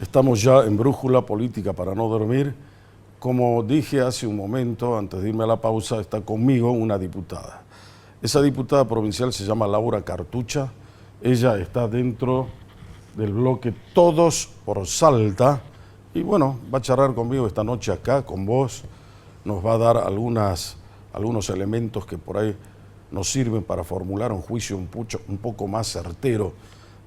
Estamos ya en Brújula Política para no dormir. Como dije hace un momento, antes de irme a la pausa, está conmigo una diputada. Esa diputada provincial se llama Laura Cartucha. Ella está dentro del bloque Todos por Salta. Y bueno, va a charlar conmigo esta noche acá, con vos. Nos va a dar algunos elementos que por ahí nos sirven para formular un juicio un poco más certero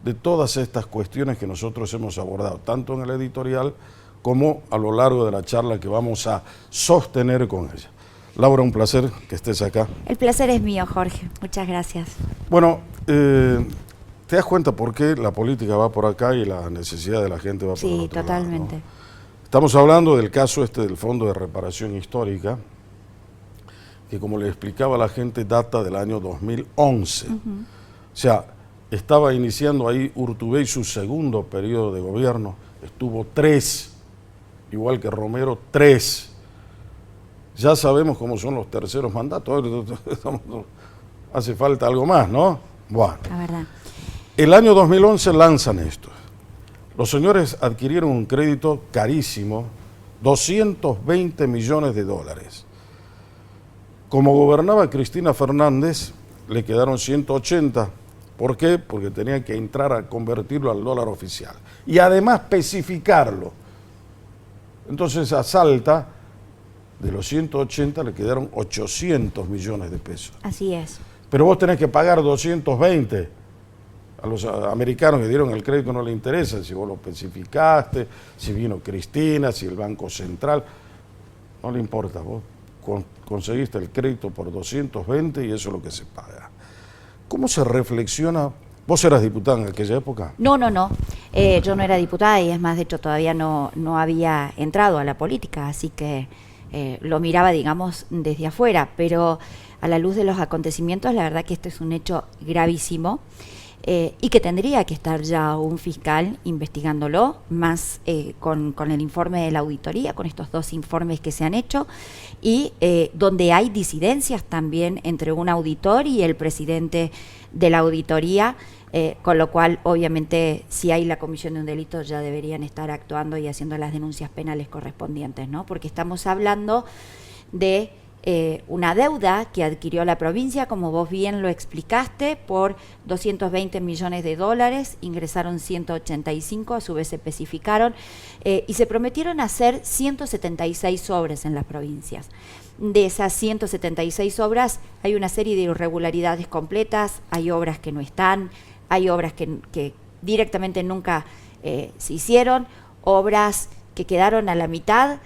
de todas estas cuestiones que nosotros hemos abordado, tanto en el editorial como a lo largo de la charla que vamos a sostener con ella. Laura, un placer que estés acá. El placer es mío, Jorge. Muchas gracias. Bueno, ¿te das cuenta por qué la política va por acá y la necesidad de la gente va por el otro lado? Sí, totalmente. ¿No? Estamos hablando del caso del Fondo de Reparación Histórica, que como le explicaba a la gente, data del año 2011. O sea, estaba iniciando ahí Urtubey su segundo periodo de gobierno, estuvo 3, igual que Romero, 3. Ya sabemos cómo son los terceros mandatos, hace falta algo más, ¿no? Bueno, la verdad. El año 2011 lanzan esto. Los señores adquirieron un crédito carísimo, 220 millones de dólares. Como gobernaba Cristina Fernández, le quedaron 180. ¿Por qué? Porque tenían que entrar a convertirlo al dólar oficial. Y además especificarlo. Entonces a Salta, de los 180 le quedaron 800 millones de pesos. Así es. Pero vos tenés que pagar 220. A los americanos que dieron el crédito no les interesa si vos lo especificaste, si vino Cristina, si el Banco Central. No le importa, vos conseguiste el crédito por 220 y eso es lo que se paga. ¿Cómo se reflexiona? ¿Vos eras diputada en aquella época? No. Yo no era diputada y es más, de hecho, todavía no había entrado a la política, así que lo miraba, digamos, desde afuera. Pero a la luz de los acontecimientos, la verdad que esto es un hecho gravísimo y que tendría que estar ya un fiscal investigándolo, más con el informe de la auditoría, con estos 2 informes que se han hecho, y donde hay disidencias también entre un auditor y el presidente de la auditoría, con lo cual obviamente si hay la comisión de un delito ya deberían estar actuando y haciendo las denuncias penales correspondientes, ¿no? Porque estamos hablando de una deuda que adquirió la provincia, como vos bien lo explicaste, por 220 millones de dólares, ingresaron 185, a su vez se especificaron, y se prometieron hacer 176 obras en las provincias. De esas 176 obras hay una serie de irregularidades completas, hay obras que no están, hay obras que directamente nunca se hicieron, obras que quedaron a la mitad,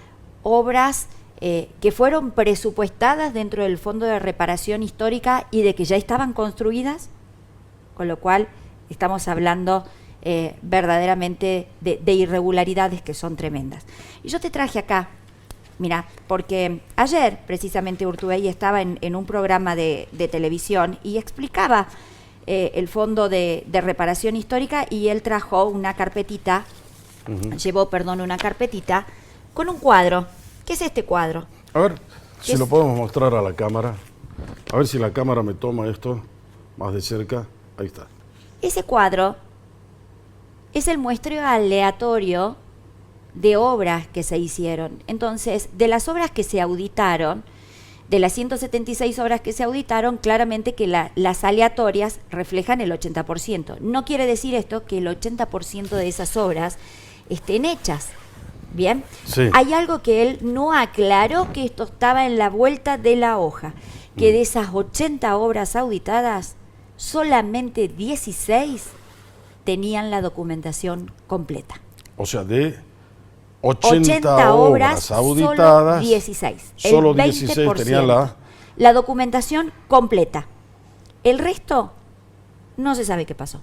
obras que fueron presupuestadas dentro del Fondo de Reparación Histórica y de que ya estaban construidas, con lo cual estamos hablando verdaderamente de irregularidades que son tremendas. Y yo te traje acá, mira, porque ayer precisamente Urtubey estaba en un programa de televisión y explicaba el Fondo de Reparación Histórica, y él trajo una carpetita, llevó una carpetita con un cuadro. ¿Qué es este cuadro? A ver, si lo podemos mostrar a la cámara. A ver si la cámara me toma esto más de cerca. Ahí está. Ese cuadro es el muestreo aleatorio de obras que se hicieron. Entonces, de las obras que se auditaron, de las 176 obras que se auditaron, claramente que las aleatorias reflejan el 80%. No quiere decir esto que el 80% de esas obras estén hechas. Bien, sí. Hay algo que él no aclaró, que esto estaba en la vuelta de la hoja, que de esas 80 obras auditadas, solamente 16 tenían la documentación completa. O sea, de 80 obras auditadas, solo 16. Solo 16 tenían la documentación completa. El resto no se sabe qué pasó.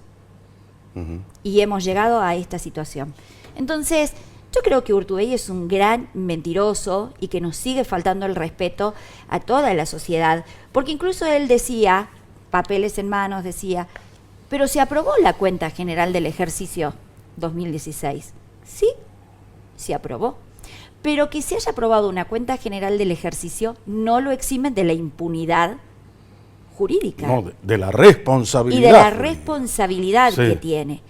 Y hemos llegado a esta situación. Entonces, yo creo que Urtubey es un gran mentiroso y que nos sigue faltando el respeto a toda la sociedad, porque incluso él decía, papeles en manos, decía, pero se aprobó la cuenta general del ejercicio 2016. Sí, se aprobó, pero que se haya aprobado una cuenta general del ejercicio no lo exime de la impunidad jurídica. No, de la responsabilidad. Y de la responsabilidad que tiene.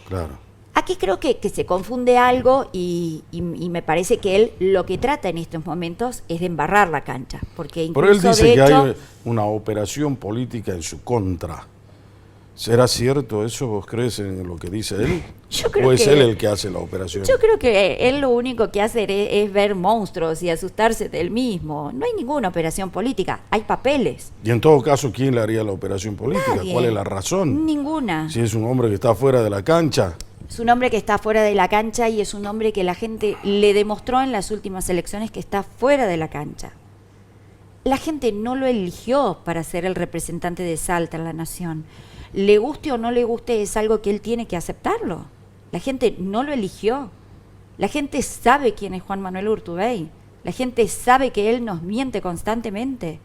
Claro. Aquí creo que se confunde algo y me parece que él lo que trata en estos momentos es de embarrar la cancha. Porque incluso, Pero él dice de que hecho, hay una operación política en su contra. ¿Será cierto eso? ¿Vos crees en lo que dice él? Yo creo ¿O es que él el que hace la operación? Yo creo que él lo único que hace es ver monstruos y asustarse del mismo. No hay ninguna operación política, hay papeles. Y en todo caso, ¿quién le haría la operación política? Nadie. ¿Cuál es la razón? Ninguna. Si es un hombre que está fuera de la cancha. Es un hombre que está fuera de la cancha y es un hombre que la gente le demostró en las últimas elecciones que está fuera de la cancha. La gente no lo eligió para ser el representante de Salta en la nación. Le guste o no le guste, es algo que él tiene que aceptarlo. La gente no lo eligió. La gente sabe quién es Juan Manuel Urtubey. La gente sabe que él nos miente constantemente.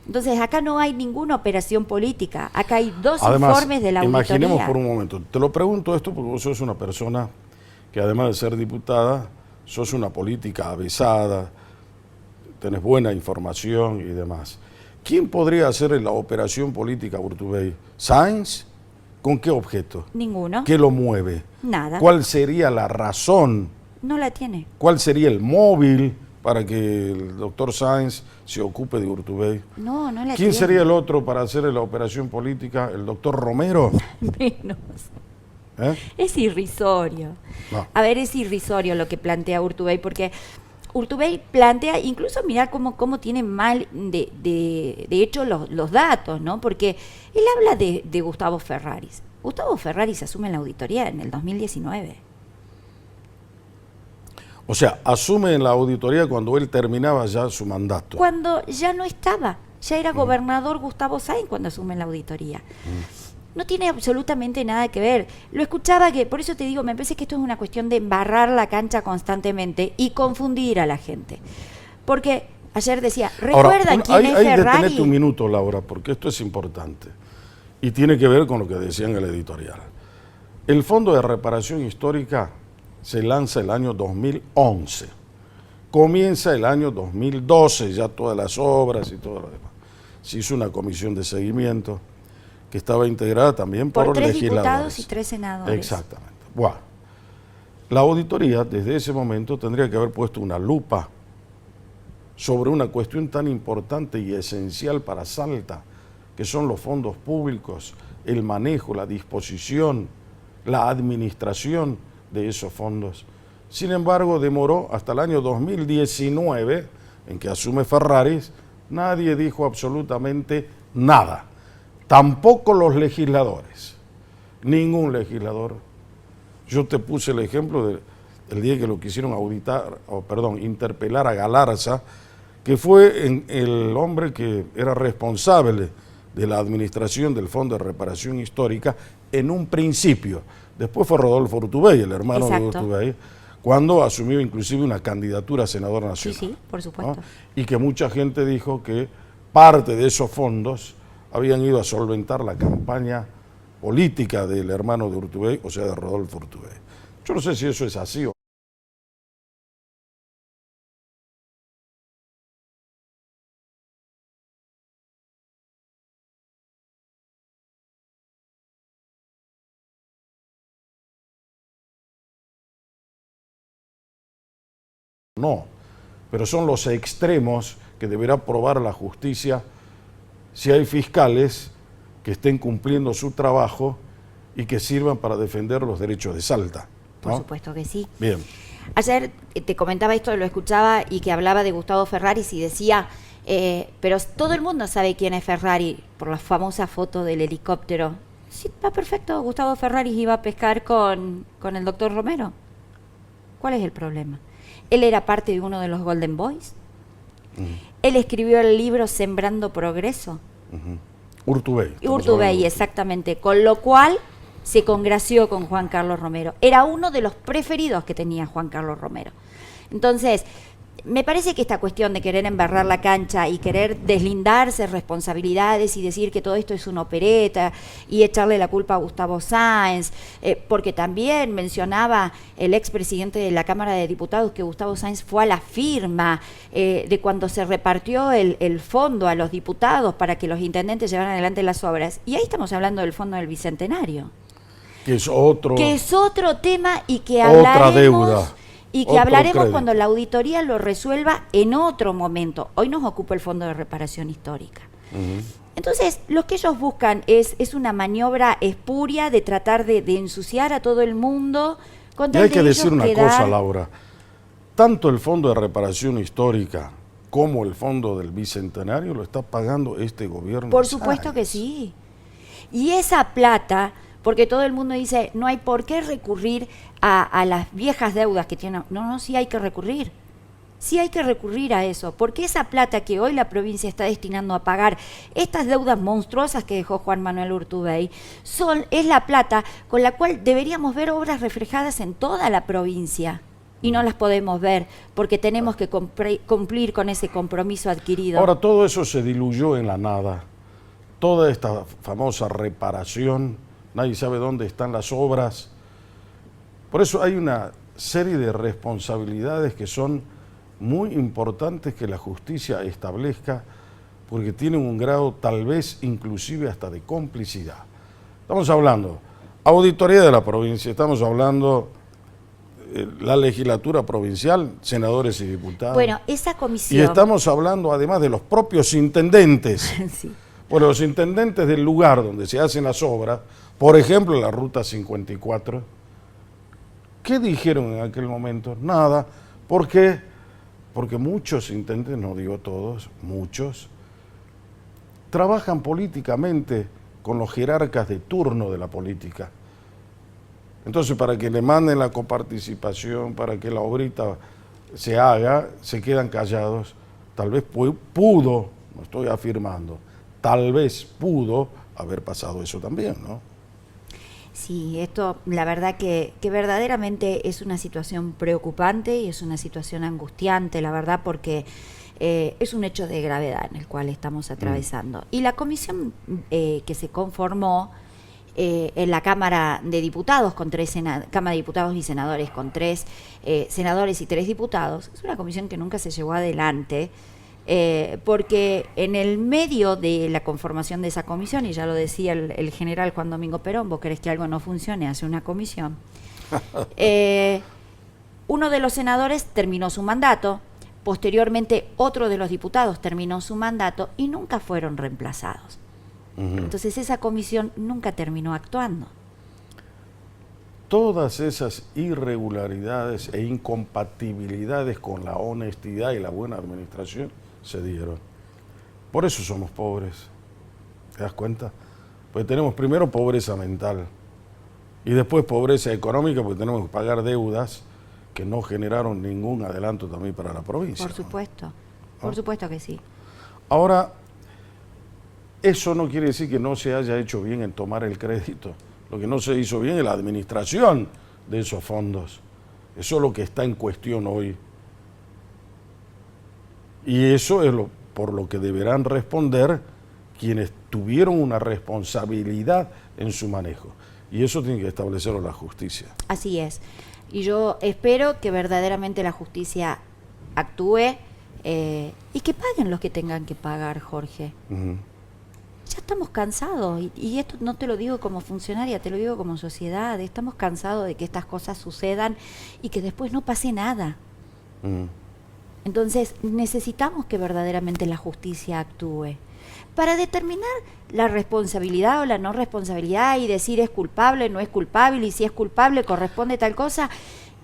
Entonces acá no hay ninguna operación política. Acá hay dos informes de la auditoría. Imaginemos por un momento, te lo pregunto esto porque vos sos una persona que además de ser diputada, sos una política avesada, tenés buena información y demás. ¿Quién podría hacer la operación política Urtubey? ¿Sáenz? ¿Con qué objeto? Ninguno. ¿Qué lo mueve? Nada. ¿Cuál sería la razón? No la tiene. ¿Cuál sería el móvil para que el doctor Sáenz se ocupe de Urtubey? No la tiene. ¿Quién sería el otro para hacer la operación política? ¿El doctor Romero? Menos. ¿Eh? Es irrisorio. No. A ver, es irrisorio lo que plantea Urtubey, porque Urtubey plantea, incluso mirar cómo tiene mal de hecho los datos, ¿no? Porque él habla de Gustavo Ferraris. Gustavo Ferraris asume la auditoría en el 2019. O sea, asume en la auditoría cuando él terminaba ya su mandato. Cuando ya no estaba, ya era gobernador Gustavo Sáenz cuando asume la auditoría. No tiene absolutamente nada que ver. Lo escuchaba por eso te digo, me parece que esto es una cuestión de embarrar la cancha constantemente y confundir a la gente. Porque ayer decía, ¿recuerdan quién es Ferrari? Detenete un minuto, Laura, porque esto es importante. Y tiene que ver con lo que decía en el editorial. El Fondo de Reparación Histórica se lanza el año 2011. Comienza el año 2012, ya todas las obras y todo lo demás. Se hizo una comisión de seguimiento que estaba integrada también por 3 legisladores. diputados y 3 senadores. Exactamente. Bueno, la auditoría desde ese momento tendría que haber puesto una lupa sobre una cuestión tan importante y esencial para Salta, que son los fondos públicos, el manejo, la disposición, la administración de esos fondos. Sin embargo, demoró hasta el año 2019, en que asume Ferraris, nadie dijo absolutamente nada. Tampoco los legisladores, ningún legislador. Yo te puse el ejemplo del día que lo quisieron interpelar a Galarza, que fue el hombre que era responsable de la administración del Fondo de Reparación Histórica en un principio. Después fue Rodolfo Urtubey, el hermano de Urtubey, cuando asumió inclusive una candidatura a senador nacional. Sí, por supuesto. ¿No? Y que mucha gente dijo que parte de esos fondos habían ido a solventar la campaña política del hermano de Urtubey, o sea, de Rodolfo Urtubey. Yo no sé si eso es así o no, pero son los extremos que deberá probar la justicia si hay fiscales que estén cumpliendo su trabajo y que sirvan para defender los derechos de Salta, ¿no? Por supuesto que sí. Bien. Ayer te comentaba esto, lo escuchaba y que hablaba de Gustavo Ferraris y decía, pero todo el mundo sabe quién es Ferrari por la famosa foto del helicóptero. Sí, va perfecto, Gustavo Ferraris iba a pescar con el doctor Romero. ¿Cuál es el problema? Él era parte de uno de los Golden Boys. Él escribió el libro Sembrando Progreso. Urtubey. Urtubey, exactamente. Con lo cual se congració con Juan Carlos Romero. Era uno de los preferidos que tenía Juan Carlos Romero. Entonces, me parece que esta cuestión de querer embarrar la cancha y querer deslindarse responsabilidades y decir que todo esto es una opereta y echarle la culpa a Gustavo Sáenz, porque también mencionaba el expresidente de la Cámara de Diputados que Gustavo Sáenz fue a la firma de cuando se repartió el fondo a los diputados para que los intendentes llevaran adelante las obras. Y ahí estamos hablando del fondo del Bicentenario. Que es otro, tema y que otra hablaremos, deuda. y que Otro hablaremos crédito. cuando la auditoría lo resuelva en otro momento. Hoy nos ocupa el Fondo de Reparación Histórica. Entonces, lo que ellos buscan es una maniobra espuria de tratar de ensuciar a todo el mundo. Con Y tal hay de que ellos decir una quedar- cosa, Laura. Tanto el Fondo de Reparación Histórica como el Fondo del Bicentenario lo está pagando este gobierno. Por de supuesto que Sáenz. sí. Y esa plata, porque todo el mundo dice, no hay por qué recurrir a las viejas deudas que tienen. No, sí hay que recurrir. Sí hay que recurrir a eso, porque esa plata que hoy la provincia está destinando a pagar estas deudas monstruosas que dejó Juan Manuel Urtubey, es la plata con la cual deberíamos ver obras reflejadas en toda la provincia. Y no las podemos ver porque tenemos que cumplir con ese compromiso adquirido. Ahora todo eso se diluyó en la nada. Toda esta famosa reparación, nadie sabe dónde están las obras. Por eso hay una serie de responsabilidades que son muy importantes que la justicia establezca, porque tienen un grado tal vez inclusive hasta de complicidad. Estamos hablando auditoría de la provincia, estamos hablando la legislatura provincial, senadores y diputados. Bueno, esa Y comisión... estamos hablando además de los propios intendentes. Sí. Bueno, los intendentes del lugar donde se hacen las obras, por ejemplo la Ruta 54, ¿qué dijeron en aquel momento? Nada. ¿Por qué? Porque muchos intendentes, no digo todos, muchos, trabajan políticamente con los jerarcas de turno de la política. Entonces, para que le manden la coparticipación, para que la obrita se haga, se quedan callados. Tal vez pudo, no estoy afirmando, tal vez pudo haber pasado eso también, ¿no? Sí, esto la verdad que verdaderamente es una situación preocupante y es una situación angustiante, la verdad, porque es un hecho de gravedad en el cual estamos atravesando. Y la comisión que se conformó en la Cámara de Diputados, con Cámara de Diputados y Senadores, con 3 senadores y 3 diputados, es una comisión que nunca se llevó adelante, porque en el medio de la conformación de esa comisión, y ya lo decía el general Juan Domingo Perón, vos querés que algo no funcione, hace una comisión, uno de los senadores terminó su mandato, posteriormente otro de los diputados terminó su mandato y nunca fueron reemplazados. Entonces esa comisión nunca terminó actuando. Todas esas irregularidades e incompatibilidades con la honestidad y la buena administración se dieron. Por eso somos pobres. ¿Te das cuenta? Pues tenemos primero pobreza mental y después pobreza económica porque tenemos que pagar deudas que no generaron ningún adelanto también para la provincia. Por supuesto, por supuesto que sí. Ahora, eso no quiere decir que no se haya hecho bien en tomar el crédito. Lo que no se hizo bien es la administración de esos fondos. Eso es lo que está en cuestión hoy. Y eso es por lo que deberán responder quienes tuvieron una responsabilidad en su manejo. Y eso tiene que establecerlo la justicia. Así es. Y yo espero que verdaderamente la justicia actúe y que paguen los que tengan que pagar, Jorge. Ya estamos cansados, y esto no te lo digo como funcionaria, te lo digo como sociedad. Estamos cansados de que estas cosas sucedan y que después no pase nada. Entonces necesitamos que verdaderamente la justicia actúe para determinar la responsabilidad o la no responsabilidad y decir es culpable, no es culpable, y si es culpable corresponde tal cosa,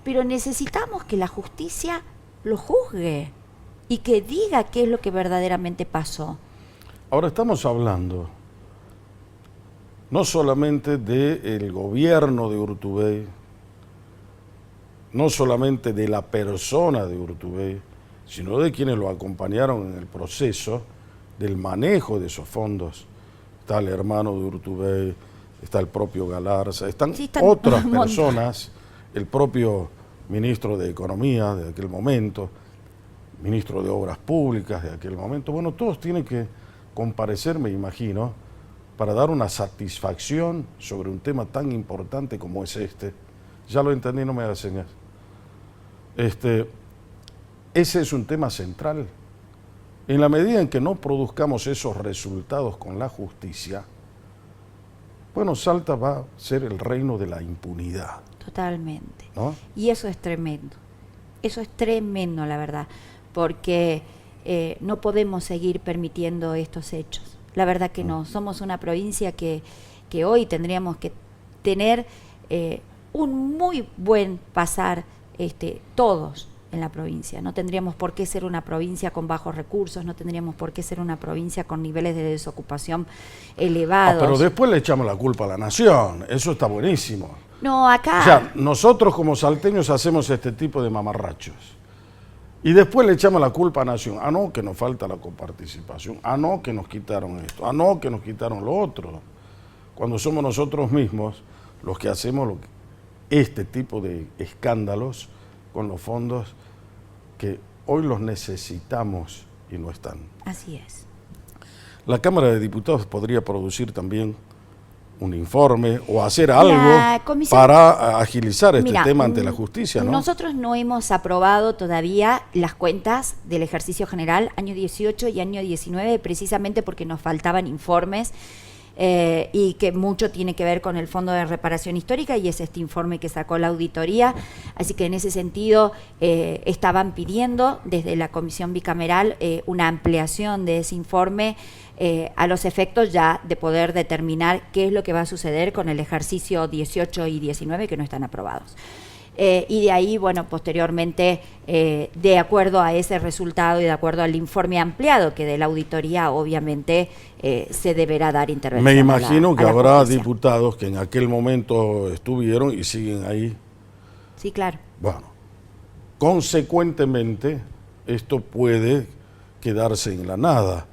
pero necesitamos que la justicia lo juzgue y que diga qué es lo que verdaderamente pasó. Ahora estamos hablando no solamente del gobierno de Urtubey, no solamente de la persona de Urtubey, sino de quienes lo acompañaron en el proceso del manejo de esos fondos. Está el hermano de Urtubey, está el propio Galarza, están otras personas, el propio ministro de Economía de aquel momento, ministro de Obras Públicas de aquel momento. Bueno, todos tienen que comparecer, me imagino, para dar una satisfacción sobre un tema tan importante como es este. Ya lo entendí, no me hagas señas. Ese es un tema central. En la medida en que no produzcamos esos resultados con la justicia, bueno, Salta va a ser el reino de la impunidad. Totalmente. ¿No? Y eso es tremendo. Eso es tremendo, la verdad, porque no podemos seguir permitiendo estos hechos. La verdad que no. Somos una provincia que hoy tendríamos que tener un muy buen pasar todos en la provincia. No tendríamos por qué ser una provincia con bajos recursos, no tendríamos por qué ser una provincia con niveles de desocupación elevados. Pero después le echamos la culpa a la nación, eso está buenísimo. No, acá... O sea, nosotros como salteños hacemos este tipo de mamarrachos. Y después le echamos la culpa a la nación. Ah, no, que nos falta la coparticipación. Ah, no, que nos quitaron esto. Ah, no, que nos quitaron lo otro. Cuando somos nosotros mismos los que hacemos este tipo de escándalos con los fondos que hoy los necesitamos y no están. Así es. La Cámara de Diputados podría producir también un informe o hacer algo para agilizar este tema ante la justicia, ¿no? Nosotros no hemos aprobado todavía las cuentas del ejercicio general año 18 y año 19, precisamente porque nos faltaban informes y que mucho tiene que ver con el Fondo de Reparación Histórica, y es este informe que sacó la auditoría. Así que en ese sentido estaban pidiendo desde la Comisión Bicameral una ampliación de ese informe a los efectos ya de poder determinar qué es lo que va a suceder con el ejercicio 18 y 19 que no están aprobados. Y de ahí, bueno, posteriormente, de acuerdo a ese resultado y de acuerdo al informe ampliado que de la auditoría, obviamente, se deberá dar intervención. Me imagino que habrá diputados que en aquel momento estuvieron y siguen ahí. Sí, claro. Bueno, consecuentemente, esto puede quedarse en la nada,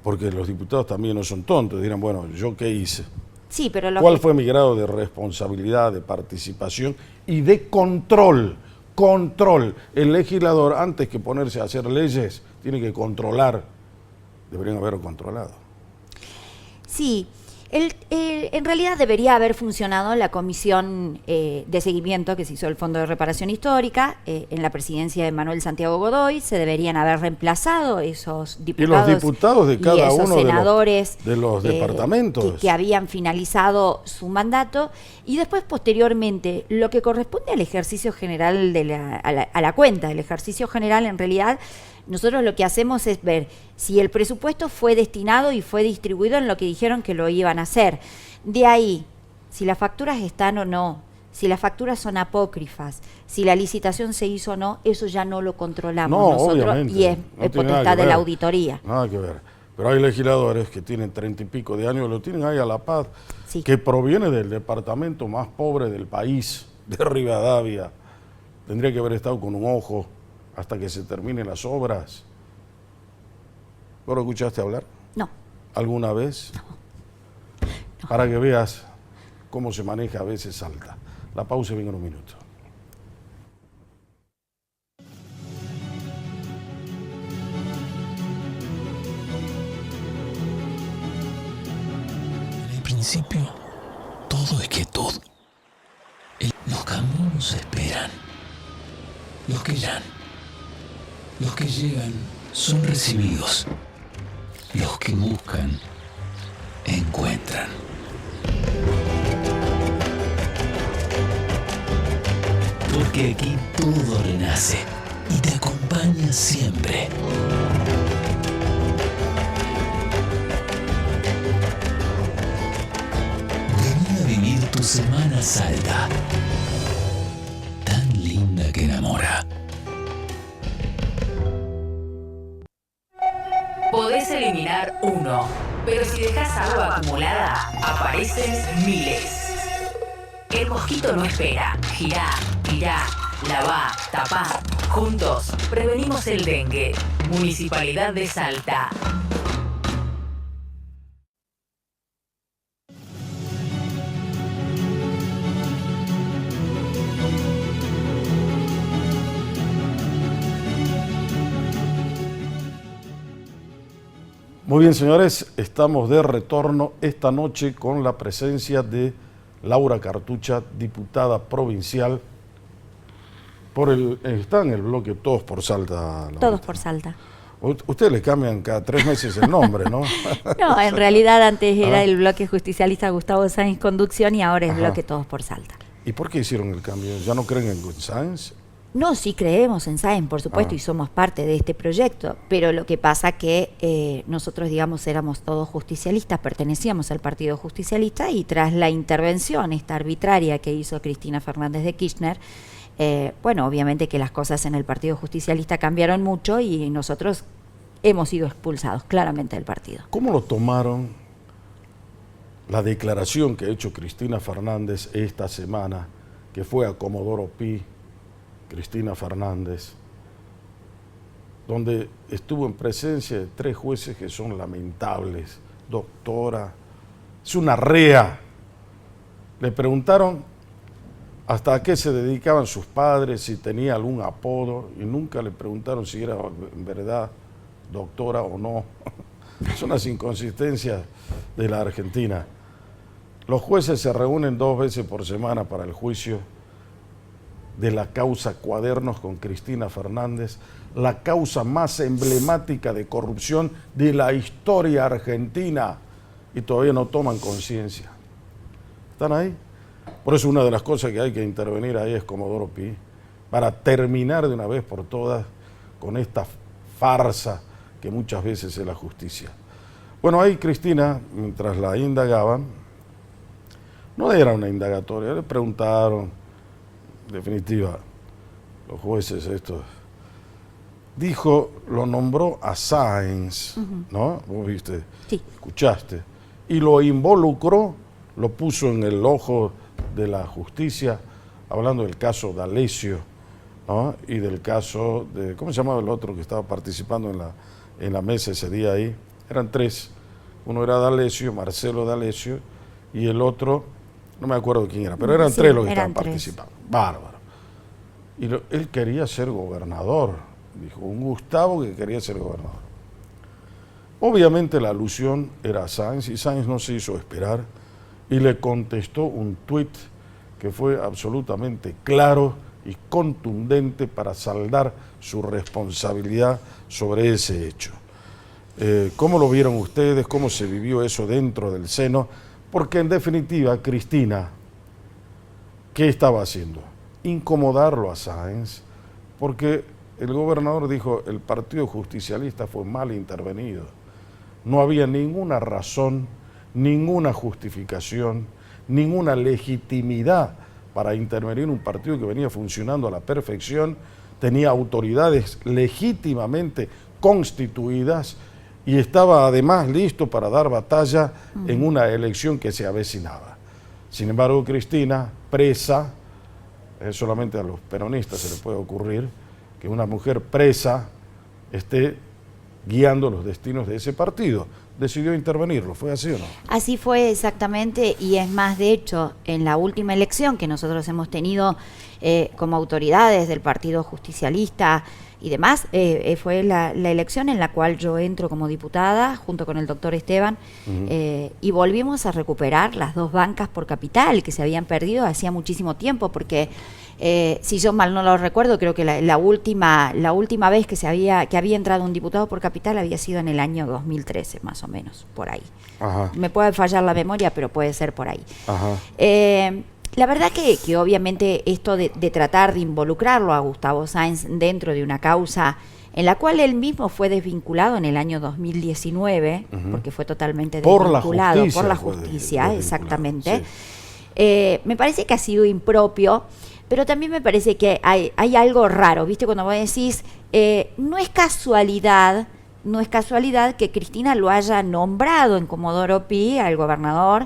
porque los diputados también no son tontos, dirán, bueno, ¿yo qué hice? Sí, pero ¿Cuál fue mi grado de responsabilidad, de participación y de control? Control. El legislador, antes que ponerse a hacer leyes, tiene que controlar. Deberían haberlo controlado. Sí. En realidad debería haber funcionado la comisión de seguimiento que se hizo del Fondo de Reparación Histórica en la presidencia de Manuel Santiago Godoy. Se deberían haber reemplazado esos diputados y los diputados de cada uno senadores de los departamentos que habían finalizado su mandato, y después posteriormente lo que corresponde al ejercicio general a la cuenta del ejercicio general. En realidad nosotros lo que hacemos es ver si el presupuesto fue destinado y fue distribuido en lo que dijeron que lo iban a hacer. De ahí, si las facturas están o no, si las facturas son apócrifas, si la licitación se hizo o no, eso ya no lo controlamos nosotros, y es potestad de la auditoría. Nada que ver. Pero hay legisladores que tienen 30 y pico de años, lo tienen ahí a la paz, sí, que proviene del departamento más pobre del país, de Rivadavia. Tendría que haber estado con un ojo hasta que se terminen las obras. ¿Vos lo escuchaste hablar? No. ¿Alguna vez? No. Para que veas cómo se maneja a veces Salta. La pausa y vengo en un minuto. En el principio, todo es quietud. Los caminos esperan. Los que irán. Los que llegan son recibidos. Los que buscan, encuentran. Porque aquí todo renace y te acompaña siempre. Vení a vivir tu Semana Salta. Tan linda que enamora. Podés eliminar uno, pero si dejas agua acumulada, aparecen miles. El mosquito no espera. Girá, tirá, lavá, tapá. Juntos prevenimos el dengue. Municipalidad de Salta. Muy bien, señores, estamos de retorno esta noche con la presencia de Laura Cartucha, diputada provincial. Está en el bloque Todos por Salta. Laurita. Todos por Salta. Ustedes le cambian cada 3 meses el nombre, ¿no? No, en realidad antes era el bloque justicialista Gustavo Sáenz Conducción y ahora es bloque Todos por Salta. ¿Y por qué hicieron el cambio? ¿Ya no creen en Sáenz? No, sí creemos en Sáenz, por supuesto, y somos parte de este proyecto, pero lo que pasa que nosotros, digamos, éramos todos justicialistas, pertenecíamos al Partido Justicialista y tras la intervención esta arbitraria que hizo Cristina Fernández de Kirchner, bueno, obviamente que las cosas en el Partido Justicialista cambiaron mucho y nosotros hemos sido expulsados claramente del partido. ¿Cómo lo tomaron la declaración que ha hecho Cristina Fernández esta semana, que fue a Comodoro Pi, Cristina Fernández, donde estuvo en presencia de 3 jueces que son lamentables? Doctora, es una rea. Le preguntaron hasta a qué se dedicaban sus padres, si tenía algún apodo, y nunca le preguntaron si era en verdad doctora o no. Son las inconsistencias de la Argentina. Los jueces se reúnen 2 veces por semana para el juicio de la causa Cuadernos con Cristina Fernández, la causa más emblemática de corrupción de la historia argentina, y todavía no toman conciencia. ¿Están ahí? Por eso una de las cosas que hay que intervenir ahí es Comodoro Pi, para terminar de una vez por todas con esta farsa que muchas veces es la justicia. Bueno, ahí Cristina, mientras la indagaban, no era una indagatoria, le preguntaron, en definitiva, los jueces estos, dijo, lo nombró a Sáenz, ¿no? Vos viste, Sí. Escuchaste, y lo involucró, lo puso en el ojo de la justicia, hablando del caso D'Alessio, ¿no? Y del caso de, ¿cómo se llamaba el otro que estaba participando en la mesa ese día ahí? Eran 3, uno era D'Alessio, Marcelo D'Alessio, y el otro, no me acuerdo quién era, pero eran 3 los que estaban participando. Bárbaro. Y él quería ser gobernador, dijo, un Gustavo que quería ser gobernador. Obviamente la alusión era a Sáenz, y Sáenz no se hizo esperar, y le contestó un tuit que fue absolutamente claro y contundente para saldar su responsabilidad sobre ese hecho. ¿Cómo lo vieron ustedes? ¿Cómo se vivió eso dentro del seno? Porque en definitiva, Cristina, ¿qué estaba haciendo? Incomodarlo a Sáenz, porque el gobernador dijo, el Partido Justicialista fue mal intervenido. No había ninguna razón, ninguna justificación, ninguna legitimidad para intervenir un partido que venía funcionando a la perfección, tenía autoridades legítimamente constituidas y estaba además listo para dar batalla en una elección que se avecinaba. Sin embargo, Cristina, presa, solamente a los peronistas se le puede ocurrir que una mujer presa esté guiando los destinos de ese partido. Decidió intervenirlo, ¿fue así o no? Así fue exactamente, y es más, de hecho, en la última elección que nosotros hemos tenido como autoridades del Partido Justicialista y demás, fue la elección en la cual yo entro como diputada junto con el doctor Esteban, y volvimos a recuperar las 2 bancas por capital que se habían perdido hacía muchísimo tiempo, porque si yo mal no lo recuerdo, creo que la última vez que había entrado un diputado por capital había sido en el año 2013, más o menos, por ahí. Ajá. Me puede fallar la memoria, pero puede ser por ahí. Ajá. La verdad que obviamente esto de tratar de involucrarlo a Gustavo Sáenz dentro de una causa en la cual él mismo fue desvinculado en el año 2019, porque fue totalmente desvinculado por la justicia, exactamente. Sí. Me parece que ha sido impropio, pero también me parece que hay algo raro, ¿viste? Cuando vos decís, no es casualidad que Cristina lo haya nombrado en Comodoro Pi al gobernador.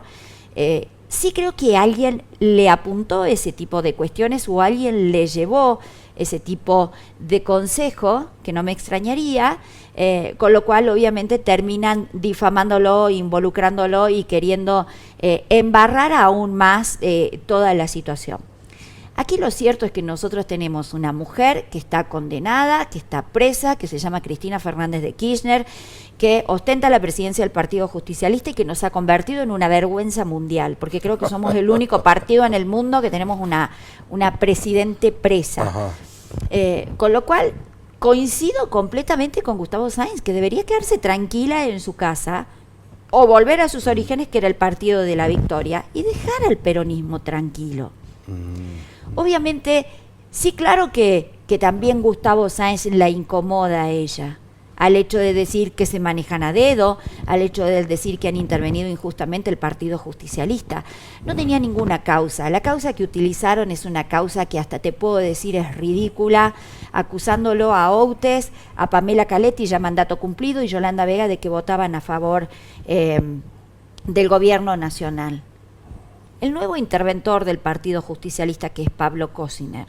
Sí creo que alguien le apuntó ese tipo de cuestiones o alguien le llevó ese tipo de consejo, que no me extrañaría, con lo cual obviamente terminan difamándolo, involucrándolo y queriendo embarrar aún más toda la situación. Aquí lo cierto es que nosotros tenemos una mujer que está condenada, que está presa, que se llama Cristina Fernández de Kirchner, que ostenta la presidencia del Partido Justicialista y que nos ha convertido en una vergüenza mundial, porque creo que somos el único partido en el mundo que tenemos una presidente presa. Con lo cual, coincido completamente con Gustavo Sáenz, que debería quedarse tranquila en su casa o volver a sus orígenes, que era el Partido de la Victoria, y dejar al peronismo tranquilo. Obviamente, sí, claro que también Gustavo Sáenz la incomoda a ella, al hecho de decir que se manejan a dedo, al hecho de decir que han intervenido injustamente el Partido Justicialista. No tenía ninguna causa. La causa que utilizaron es una causa que hasta te puedo decir es ridícula, acusándolo a Outes, a Pamela Caletti, ya mandato cumplido, y Yolanda Vega de que votaban a favor del gobierno nacional. El nuevo interventor del Partido Justicialista, que es Pablo Cosiner,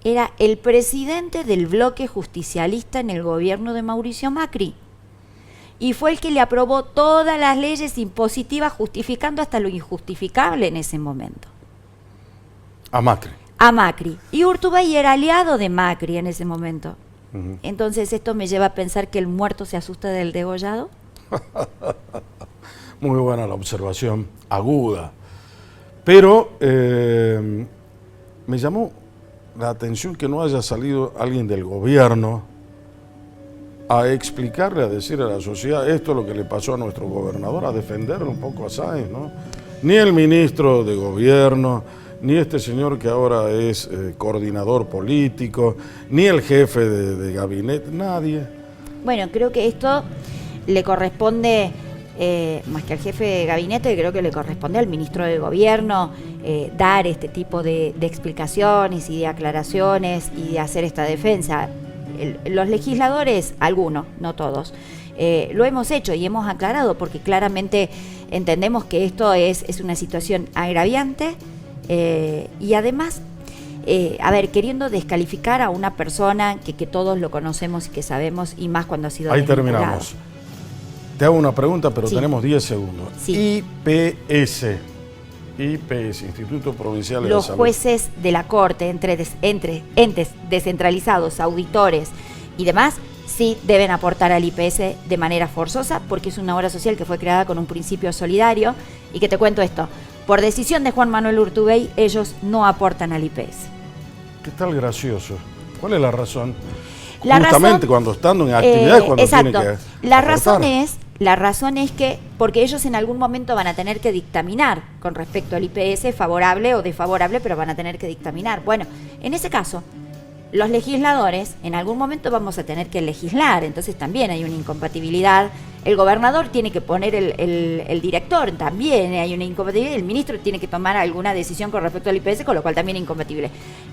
era el presidente del bloque justicialista en el gobierno de Mauricio Macri. Y fue el que le aprobó todas las leyes impositivas, justificando hasta lo injustificable en ese momento. A Macri. A Macri. Y Urtubey era aliado de Macri en ese momento. Entonces esto me lleva a pensar que el muerto se asusta del degollado. Muy buena la observación, aguda. Pero me llamó la atención que no haya salido alguien del gobierno a explicarle, a decir a la sociedad, esto es lo que le pasó a nuestro gobernador, a defenderlo un poco a Sáenz, ¿no? Ni el ministro de gobierno, ni este señor que ahora es coordinador político, ni el jefe de gabinete, nadie. Bueno, creo que esto le corresponde, más que al jefe de gabinete, creo que le corresponde al ministro de gobierno dar este tipo de explicaciones y de aclaraciones y de hacer esta defensa. Los legisladores, algunos, no todos, lo hemos hecho y hemos aclarado, porque claramente entendemos que esto es una situación agraviante y además, queriendo descalificar a una persona que todos lo conocemos y que sabemos, y más cuando ha sido Ahí desvinculado. terminamos. Te hago una pregunta, pero Sí. tenemos 10 segundos. Sí. IPS, Instituto Provincial de Los Salud. jueces de la Corte, entre entes descentralizados, auditores y demás, sí deben aportar al IPS de manera forzosa, porque es una obra social que fue creada con un principio solidario. Y que te cuento esto, por decisión de Juan Manuel Urtubey, ellos no aportan al IPS. ¿Qué tal gracioso? ¿Cuál es la razón? La Justamente razón, cuando estando en actividad, cuando exacto. tiene que La razón es que, porque ellos en algún momento van a tener que dictaminar con respecto al IPS, favorable o desfavorable, pero van a tener que dictaminar. Bueno, en ese caso, los legisladores, en algún momento vamos a tener que legislar, entonces también hay una incompatibilidad. El gobernador tiene que poner el director, también hay una incompatibilidad. El ministro tiene que tomar alguna decisión con respecto al IPS, con lo cual también es incompatible.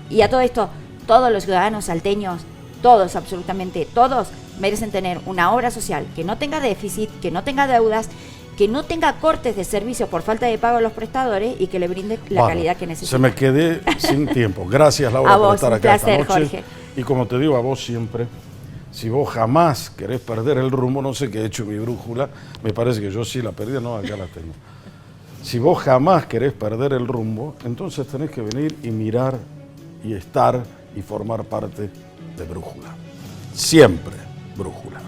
Y a todo esto, todos los ciudadanos salteños, todos, absolutamente todos, merecen tener una obra social que no tenga déficit, que no tenga deudas, que no tenga cortes de servicios por falta de pago a los prestadores y que le brinde la calidad que necesita. Se me quedé sin tiempo. Gracias, Laura, A por vos, estar un acá placer, esta noche. Jorge. Y como te digo a vos siempre, si vos jamás querés perder el rumbo, no sé qué he hecho mi brújula, me parece que yo sí la perdí, no, acá la tengo. Si vos jamás querés perder el rumbo, entonces tenés que venir y mirar y estar y formar parte de Brújula. Siempre Brújula.